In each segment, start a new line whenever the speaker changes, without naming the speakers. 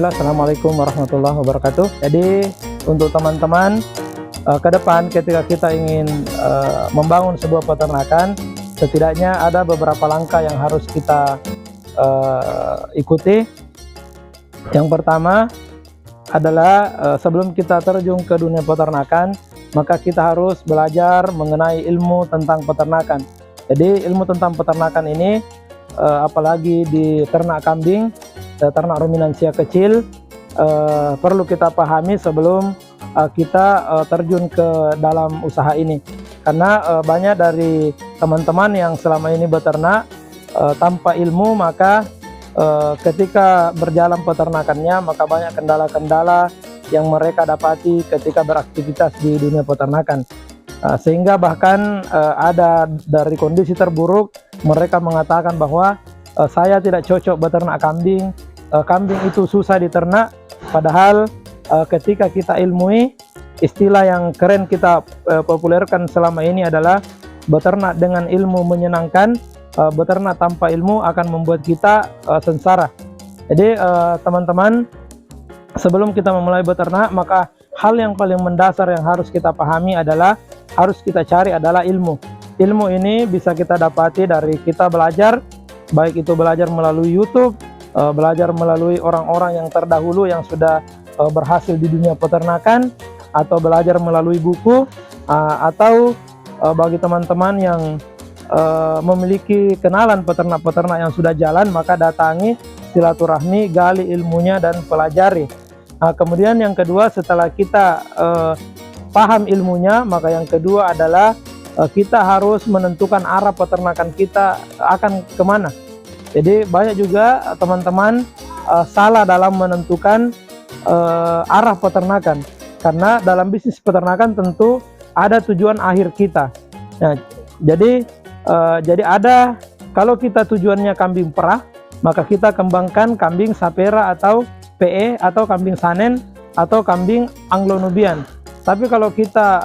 Bismillah, Assalamualaikum warahmatullahi wabarakatuh. Jadi untuk teman-teman ke depan ketika kita ingin membangun sebuah peternakan, setidaknya ada beberapa langkah yang harus kita ikuti. Yang pertama adalah sebelum kita terjun ke dunia peternakan, maka kita harus belajar mengenai ilmu tentang peternakan. Jadi ilmu tentang peternakan ini apalagi di ternak kambing, ternak ruminansia kecil, perlu kita pahami sebelum kita terjun ke dalam usaha ini. Karena banyak dari teman-teman yang selama ini beternak tanpa ilmu, maka ketika berjalan peternakannya, maka banyak kendala-kendala yang mereka dapati ketika beraktivitas di dunia peternakan. Sehingga bahkan ada dari kondisi terburuk, mereka mengatakan bahwa saya tidak cocok beternak kambing, kambing itu susah diternak. Padahal ketika kita ilmui, istilah yang keren kita populerkan selama ini adalah beternak dengan ilmu menyenangkan, beternak tanpa ilmu akan membuat kita sengsara. Jadi teman-teman, sebelum kita memulai beternak, maka hal yang paling mendasar yang harus kita pahami adalah, harus kita cari adalah ilmu. Ilmu ini bisa kita dapati dari kita belajar, baik itu belajar melalui YouTube, belajar melalui orang-orang yang terdahulu yang sudah berhasil di dunia peternakan, atau belajar melalui buku, atau bagi teman-teman yang memiliki kenalan peternak-peternak yang sudah jalan, maka datangi, silaturahmi, gali ilmunya dan pelajari. Kemudian yang kedua, setelah kita paham ilmunya, maka yang kedua adalah kita harus menentukan arah peternakan kita akan kemana. Jadi banyak juga teman-teman salah dalam menentukan arah peternakan, karena dalam bisnis peternakan tentu ada tujuan akhir kita. Nah, jadi ada, kalau kita tujuannya kambing perah, maka kita kembangkan kambing sapera atau PE, atau kambing sanen, atau kambing Anglo-Nubian. Tapi kalau kita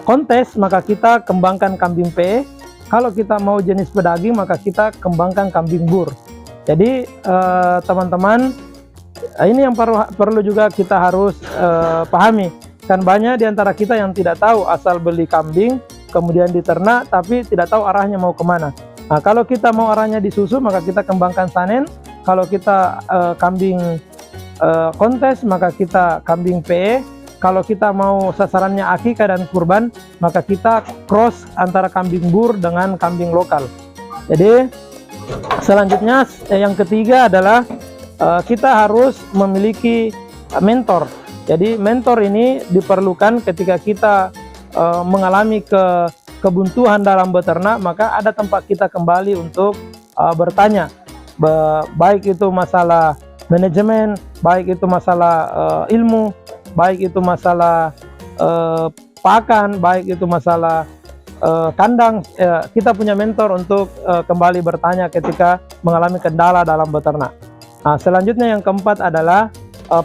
kontes, maka kita kembangkan kambing PE. Kalau kita mau jenis pedaging, maka kita kembangkan kambing bur. Jadi teman-teman, ini yang perlu juga kita harus pahami. Kan banyak di antara kita yang tidak tahu, asal beli kambing, kemudian diternak, tapi tidak tahu arahnya mau kemana. Nah, kalau kita mau arahnya di susu, maka kita kembangkan sanen. Kalau kita kambing kontes, maka kita kambing PE. Kalau kita mau sasarannya akikah dan kurban, maka kita cross antara kambing bur dengan kambing lokal. Jadi selanjutnya yang ketiga adalah kita harus memiliki mentor. Jadi mentor ini diperlukan ketika kita mengalami kebuntuan dalam beternak, maka ada tempat kita kembali untuk bertanya, baik itu masalah manajemen, baik itu masalah ilmu, baik itu masalah pakan, baik itu masalah kandang. Kita punya mentor untuk kembali bertanya ketika mengalami kendala dalam beternak. Nah, selanjutnya yang keempat adalah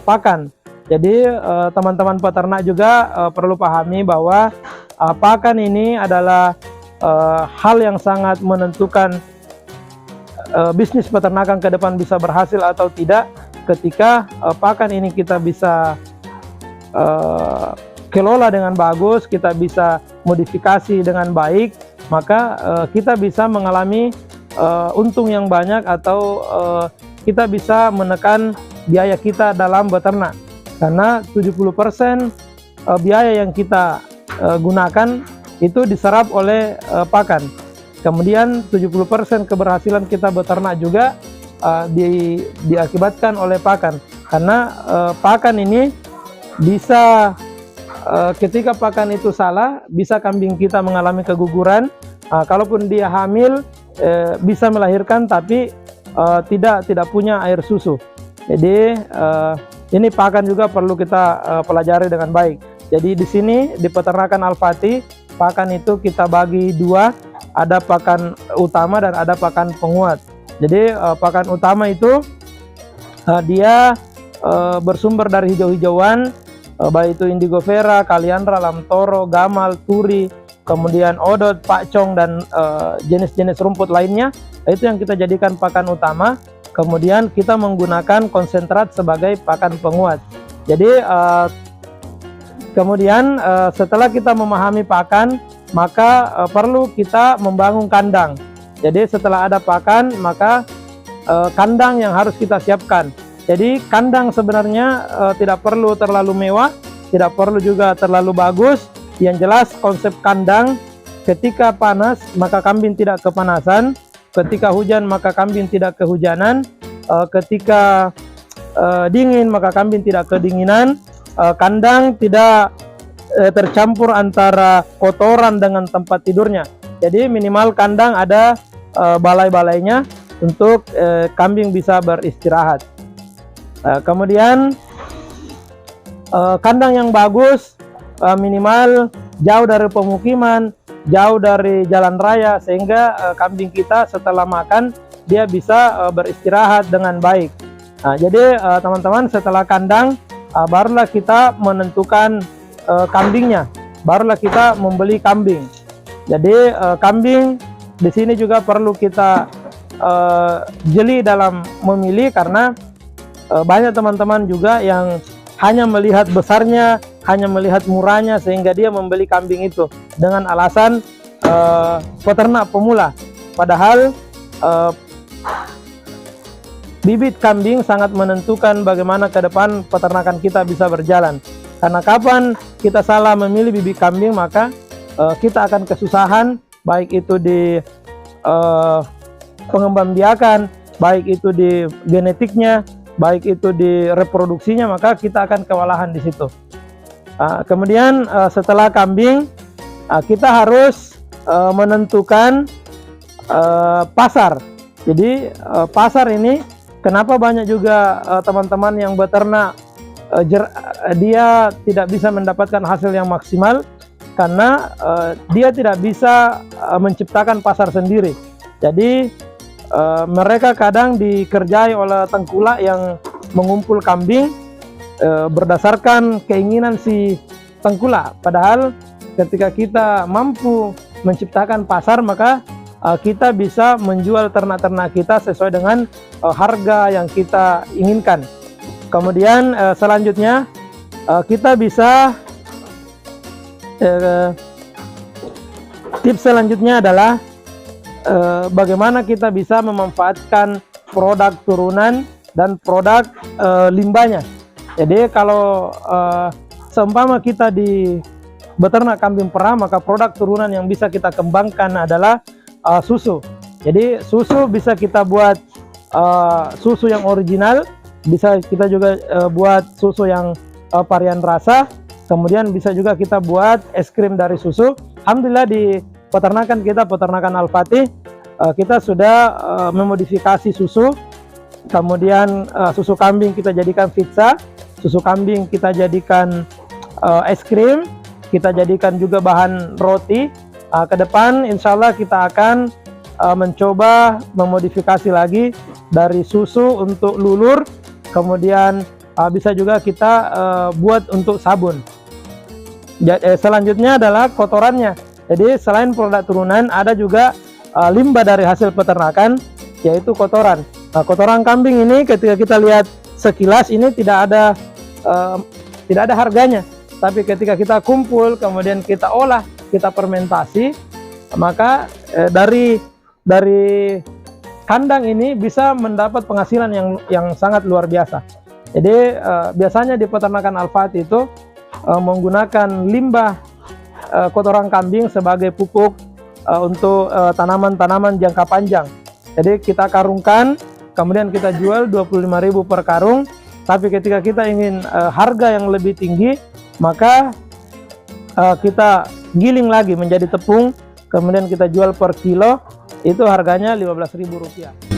pakan. Jadi teman-teman peternak juga perlu pahami bahwa pakan ini adalah hal yang sangat menentukan bisnis peternakan ke depan bisa berhasil atau tidak. Ketika pakan ini kita bisa kelola dengan bagus, kita bisa modifikasi dengan baik, maka kita bisa mengalami untung yang banyak, atau kita bisa menekan biaya kita dalam beternak. Karena 70% biaya yang kita gunakan itu diserap oleh pakan. Kemudian 70% keberhasilan kita beternak juga diakibatkan oleh pakan. Karena pakan ini bisa, ketika pakan itu salah, bisa kambing kita mengalami keguguran. Kalaupun dia hamil, bisa melahirkan tapi tidak punya air susu. Jadi ini pakan juga perlu kita pelajari dengan baik. Jadi di sini di peternakan Al-Fatih, pakan itu kita bagi dua, ada pakan utama dan ada pakan penguat. Jadi pakan utama itu dia bersumber dari hijau-hijauan, baik itu indigo vera, kaliandra, lamtoro, gamal, turi, kemudian odot, pakcong, dan jenis-jenis rumput lainnya. Itu yang kita jadikan pakan utama. kemudian kita menggunakan konsentrat sebagai pakan penguat. Jadi kemudian setelah kita memahami pakan, maka perlu kita membangun kandang. Jadi setelah ada pakan, maka kandang yang harus kita siapkan. Jadi kandang sebenarnya tidak perlu terlalu mewah, tidak perlu juga terlalu bagus. Yang jelas konsep kandang, ketika panas maka kambing tidak kepanasan, ketika hujan maka kambing tidak kehujanan, ketika dingin maka kambing tidak kedinginan, kandang tidak tercampur antara kotoran dengan tempat tidurnya. Jadi minimal kandang ada balai-balainya untuk kambing bisa beristirahat. Kemudian kandang yang bagus minimal jauh dari pemukiman, jauh dari jalan raya, sehingga kambing kita setelah makan dia bisa beristirahat dengan baik. Nah, jadi teman-teman, setelah kandang barulah kita menentukan kambingnya, barulah kita membeli kambing. Jadi kambing di sini juga perlu kita jeli dalam memilih, karena banyak teman-teman juga yang hanya melihat besarnya, hanya melihat murahnya, sehingga dia membeli kambing itu dengan alasan peternak pemula. Padahal bibit kambing sangat menentukan bagaimana ke depan peternakan kita bisa berjalan. Karena kapan kita salah memilih bibit kambing, maka kita akan kesusahan, baik itu di pengembangbiakan, baik itu di genetiknya, baik itu di reproduksinya, maka kita akan kewalahan di situ. Kemudian setelah kambing, kita harus menentukan pasar. Jadi pasar ini, kenapa banyak juga teman-teman yang beternak dia tidak bisa mendapatkan hasil yang maksimal, karena dia tidak bisa menciptakan pasar sendiri. Jadi mereka kadang dikerjai oleh tengkulak yang mengumpul kambing berdasarkan keinginan si tengkulak. Padahal ketika kita mampu menciptakan pasar, maka kita bisa menjual ternak-ternak kita sesuai dengan harga yang kita inginkan. Kemudian selanjutnya kita bisa tips selanjutnya adalah bagaimana kita bisa memanfaatkan produk turunan dan produk limbahnya. Jadi kalau seumpama kita di beternak kambing perah, maka produk turunan yang bisa kita kembangkan adalah susu. Jadi susu bisa kita buat susu yang original, bisa kita juga buat susu yang varian rasa, kemudian bisa juga kita buat es krim dari susu. Alhamdulillah di peternakan kita, peternakan Al-Fatih, kita sudah memodifikasi susu. Kemudian susu kambing kita jadikan pizza, susu kambing kita jadikan es krim, kita jadikan juga bahan roti. Ke depan insya Allah kita akan mencoba memodifikasi lagi dari susu untuk lulur, kemudian bisa juga kita buat untuk sabun. Selanjutnya adalah kotorannya. Jadi selain produk turunan, ada juga limbah dari hasil peternakan, yaitu kotoran. Nah, kotoran kambing ini ketika kita lihat sekilas ini tidak ada harganya, tapi ketika kita kumpul kemudian kita olah, kita fermentasi, maka dari kandang ini bisa mendapat penghasilan yang sangat luar biasa. Jadi biasanya di peternakan Al-Fatih itu menggunakan limbah kotoran kambing sebagai pupuk untuk tanaman-tanaman jangka panjang. Jadi kita karungkan, kemudian kita jual 25.000 per karung. Tapi ketika kita ingin harga yang lebih tinggi, maka kita giling lagi menjadi tepung, kemudian kita jual per kilo, itu harganya Rp15.000.